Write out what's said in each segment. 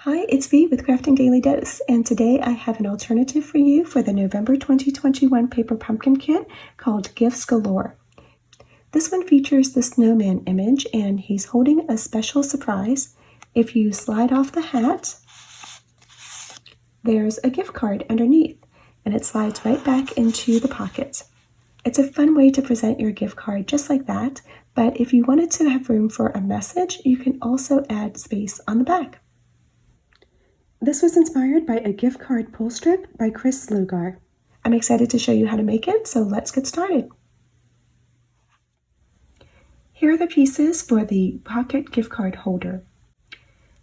Hi, it's V with Crafting Daily Dose, and today I have an alternative for you for the November 2021 paper pumpkin kit called Gifts Galore. This one features the snowman image, and he's holding a special surprise. If you slide off the hat, there's a gift card underneath, and it slides right back into the pocket. It's a fun way to present your gift card just like that, but if you wanted to have room for a message, you can also add space on the back. This was inspired by a gift card pull strip by Slogar. I'm excited to show you how to make it, so let's get started. Here are the pieces for the pocket gift card holder.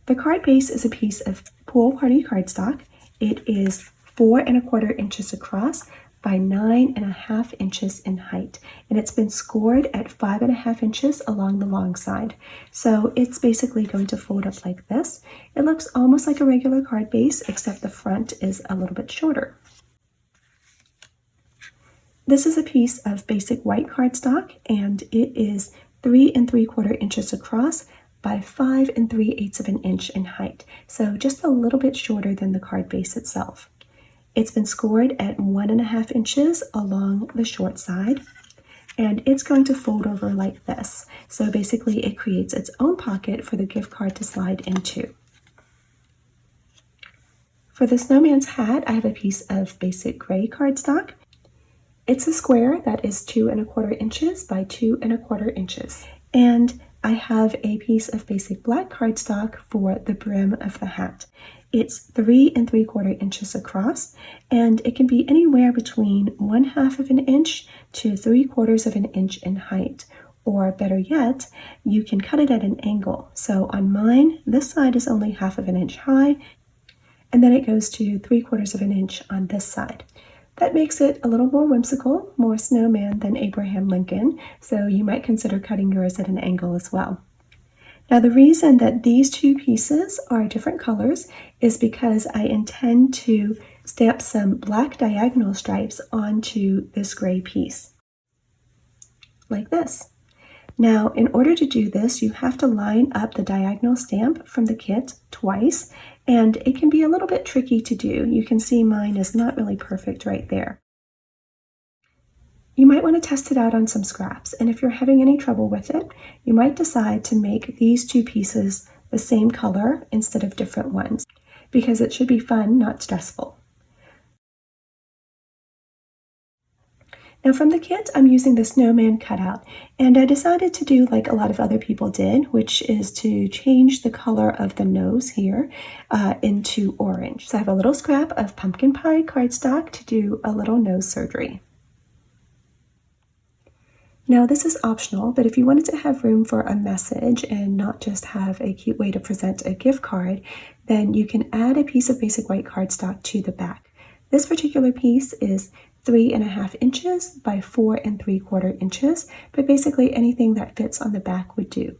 The card base is a piece of pool party cardstock. It is 4 1/4 inches across by 9 1/2 inches in height, and it's been scored at 5 1/2 inches along the long side. So it's basically going to fold up like this. It looks almost like a regular card base, except the front is a little bit shorter. This is a piece of basic white cardstock, and it is 3 3/4 inches across by 5 3/8 of an inch in height, so just a little bit shorter than the card base itself. It's been scored at 1 1/2 inches along the short side, and it's going to fold over like this. So basically it creates its own pocket for the gift card to slide into. For the snowman's hat, I have a piece of basic gray cardstock. It's a square that is 2 1/4 inches by 2 1/4 inches. And I have a piece of basic black cardstock for the brim of the hat. It's 3 3/4 inches across, and it can be anywhere between 1/2 of an inch to 3/4 of an inch in height. Or better yet, you can cut it at an angle. So on mine, this side is only 1/2 of an inch high, and then it goes to 3/4 of an inch on this side. That makes it a little more whimsical, more snowman than Abraham Lincoln, so you might consider cutting yours at an angle as well. Now the reason that these two pieces are different colors is because I intend to stamp some black diagonal stripes onto this gray piece, like this. Now, in order to do this, you have to line up the diagonal stamp from the kit twice, and it can be a little bit tricky to do. You can see mine is not really perfect right there. You might want to test it out on some scraps, and if you're having any trouble with it, you might decide to make these two pieces the same color instead of different ones, because it should be fun, not stressful. Now from the kit, I'm using the snowman cutout, and I decided to do like a lot of other people did, which is to change the color of the nose here into orange. So I have a little scrap of pumpkin pie cardstock to do a little nose surgery. Now this is optional, but if you wanted to have room for a message and not just have a cute way to present a gift card, then you can add a piece of basic white cardstock to the back. This particular piece is 3 1/2 inches by 4 3/4 inches, but basically anything that fits on the back would do.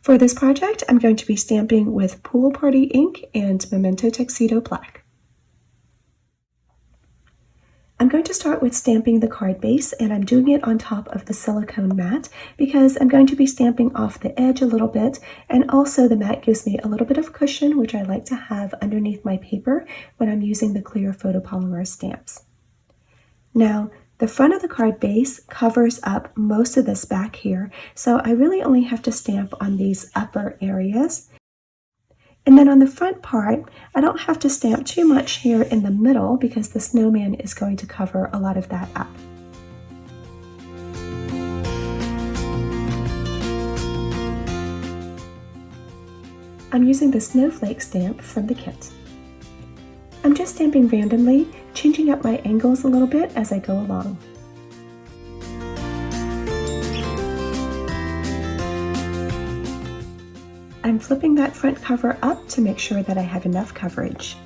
For this project, I'm going to be stamping with Pool Party ink and Memento Tuxedo black. I'm going to start with stamping the card base, and I'm doing it on top of the silicone mat because I'm going to be stamping off the edge a little bit, and also the mat gives me a little bit of cushion, which I like to have underneath my paper when I'm using the clear photopolymer stamps. Now, the front of the card base covers up most of this back here, so I really only have to stamp on these upper areas. And then on the front part, I don't have to stamp too much here in the middle because the snowman is going to cover a lot of that up. I'm using the snowflake stamp from the kit. I'm just stamping randomly, changing up my angles a little bit as I go along. I'm flipping that front cover up to make sure that I have enough coverage.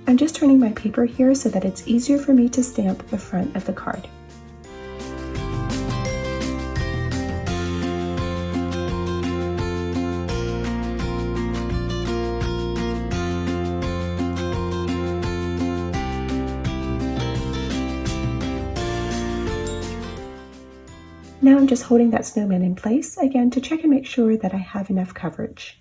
I'm just turning my paper here so that it's easier for me to stamp the front of the card. Now I'm just holding that snowman in place again to check and make sure that I have enough coverage.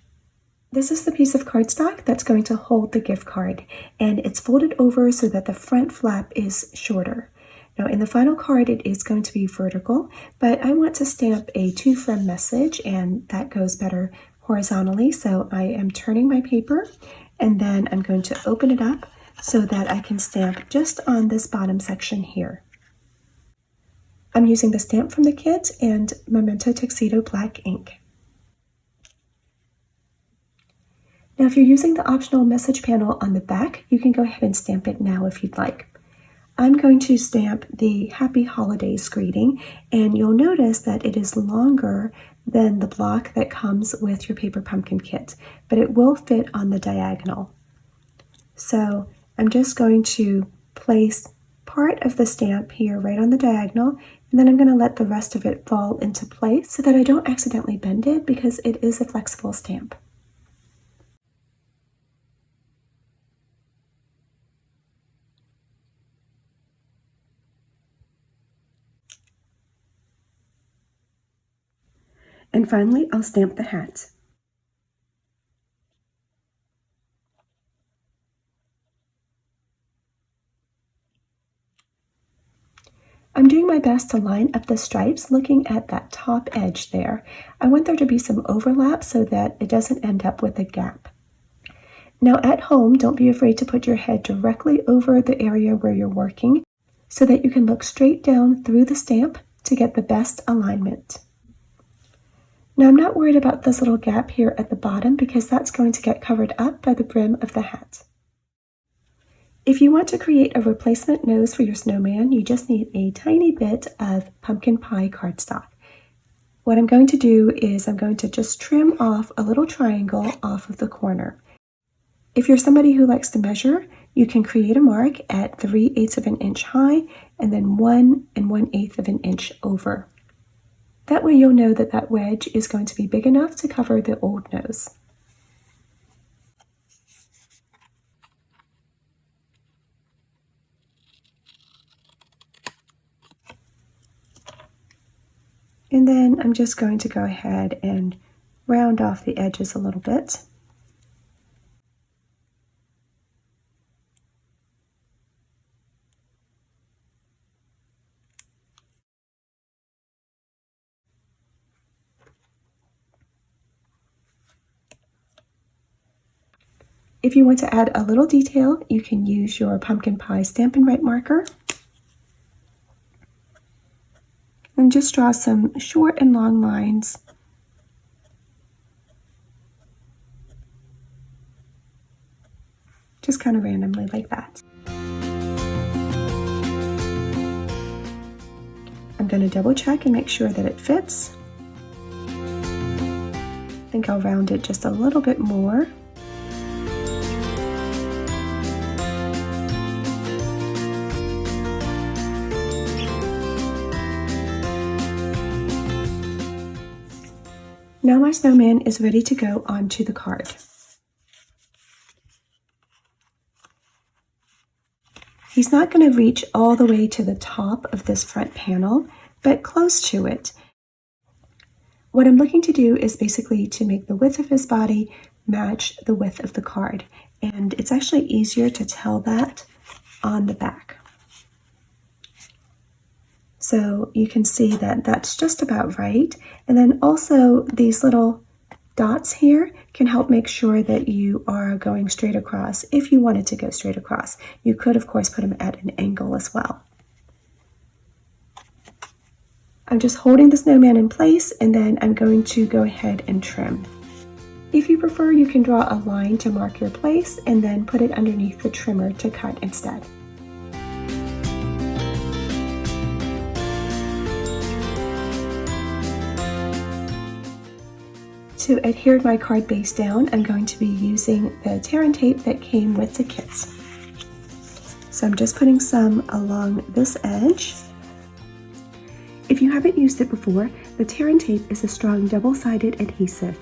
This is the piece of cardstock that's going to hold the gift card, and it's folded over so that the front flap is shorter. Now in the final card it is going to be vertical, but I want to stamp a to from message, and that goes better horizontally, so I am turning my paper and then I'm going to open it up so that I can stamp just on this bottom section here. I'm using the stamp from the kit and Memento Tuxedo black ink. Now if you're using the optional message panel on the back, you can go ahead and stamp it now if you'd like. I'm going to stamp the Happy Holidays greeting, and you'll notice that it is longer than the block that comes with your paper pumpkin kit, but it will fit on the diagonal. So I'm just going to place part of the stamp here right on the diagonal, and then I'm going to let the rest of it fall into place so that I don't accidentally bend it because it is a flexible stamp. And finally, I'll stamp the hat. I'm doing my best to line up the stripes looking at that top edge there. I want there to be some overlap so that it doesn't end up with a gap. Now at home, don't be afraid to put your head directly over the area where you're working so that you can look straight down through the stamp to get the best alignment. Now I'm not worried about this little gap here at the bottom because that's going to get covered up by the brim of the hat. If you want to create a replacement nose for your snowman, you just need a tiny bit of pumpkin pie cardstock. What I'm going to do is I'm going to just trim off a little triangle off of the corner. If you're somebody who likes to measure, you can create a mark at 3/8 of an inch high and then 1 1/8 of an inch over. That way you'll know that that wedge is going to be big enough to cover the old nose. And then I'm just going to go ahead and round off the edges a little bit. If you want to add a little detail, you can use your pumpkin pie Stampin' Right marker. And just draw some short and long lines. Just kind of randomly like that. I'm going to double check and make sure that it fits. I think I'll round it just a little bit more. Now my snowman is ready to go onto the card. He's not going to reach all the way to the top of this front panel, but close to it. What I'm looking to do is basically to make the width of his body match the width of the card, and it's actually easier to tell that on the back. So you can see that that's just about right. And then also these little dots here can help make sure that you are going straight across. If you wanted to go straight across, you could of course put them at an angle as well. I'm just holding the snowman in place, and then I'm going to go ahead and trim. If you prefer, you can draw a line to mark your place and then put it underneath the trimmer to cut instead. To adhere my card base down, I'm going to be using the tear and tape that came with the kits. So I'm just putting some along this edge. If you haven't used it before, the tear and tape is a strong double-sided adhesive.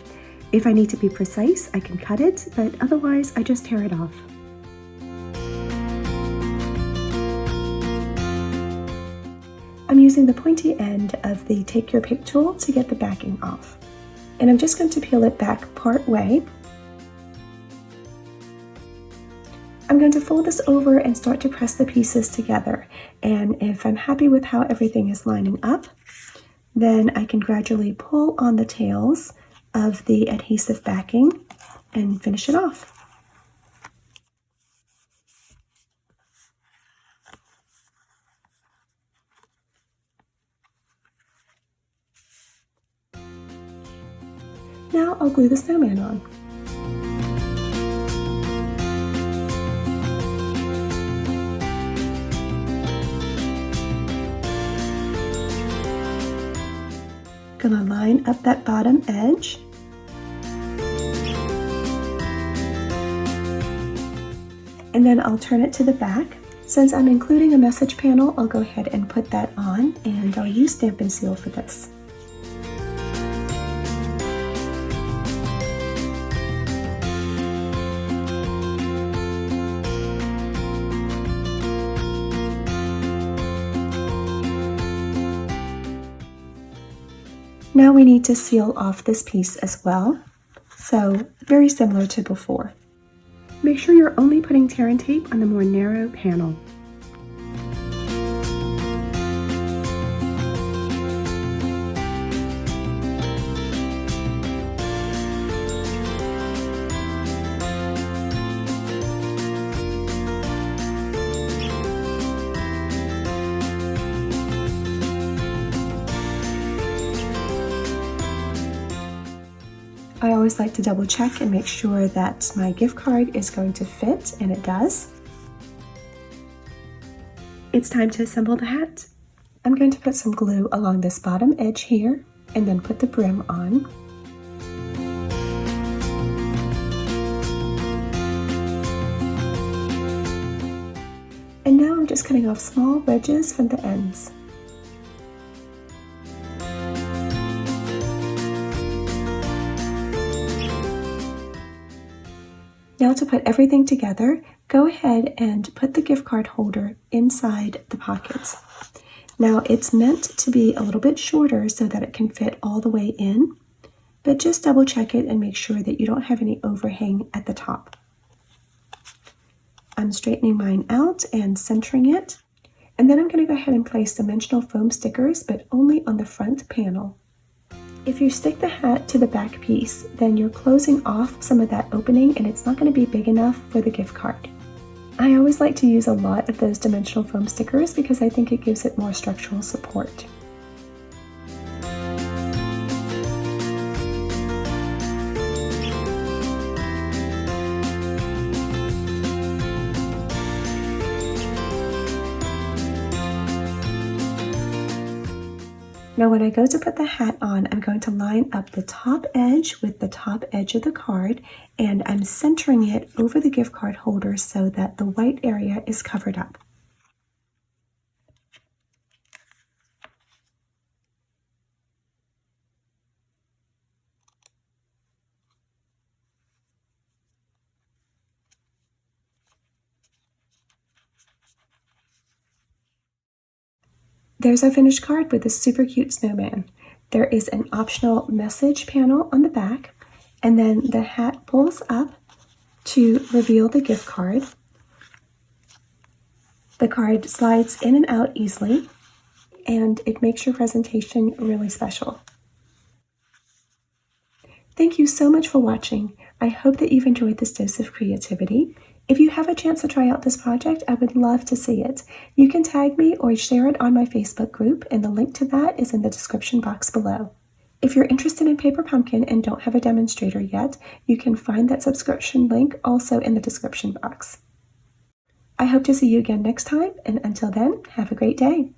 If I need to be precise, I can cut it, but otherwise I just tear it off. I'm using the pointy end of the Take Your Pick tool to get the backing off. And I'm just going to peel it back part way. I'm going to fold this over and start to press the pieces together. And if I'm happy with how everything is lining up, then I can gradually pull on the tails of the adhesive backing and finish it off. Now I'll glue the snowman on. Gonna line up that bottom edge. And then I'll turn it to the back. Since I'm including a message panel, I'll go ahead and put that on, and I'll use Stampin' Seal for this. Now we need to seal off this piece as well, so very similar to before. Make sure you're only putting tear and tape on the more narrow panel. I always like to double check and make sure that my gift card is going to fit, and it does. It's time to assemble the hat. I'm going to put some glue along this bottom edge here and then put the brim on. And now I'm just cutting off small wedges from the ends. Now to put everything together, go ahead and put the gift card holder inside the pockets. Now it's meant to be a little bit shorter so that it can fit all the way in, but just double check it and make sure that you don't have any overhang at the top. I'm straightening mine out and centering it, and then I'm going to go ahead and place dimensional foam stickers, but only on the front panel. If you stick the hat to the back piece, then you're closing off some of that opening and it's not going to be big enough for the gift card. I always like to use a lot of those dimensional foam stickers because I think it gives it more structural support. Now when I go to put the hat on, I'm going to line up the top edge with the top edge of the card, and I'm centering it over the gift card holder so that the white area is covered up. There's our finished card with this super cute snowman. There is an optional message panel on the back, and then the hat pulls up to reveal the gift card. The card slides in and out easily, and it makes your presentation really special. Thank you so much for watching. I hope that you've enjoyed this dose of creativity. If you have a chance to try out this project, I would love to see it. You can tag me or share it on my Facebook group, and the link to that is in the description box below. If you're interested in Paper Pumpkin and don't have a demonstrator yet, you can find that subscription link also in the description box. I hope to see you again next time, and until then, have a great day.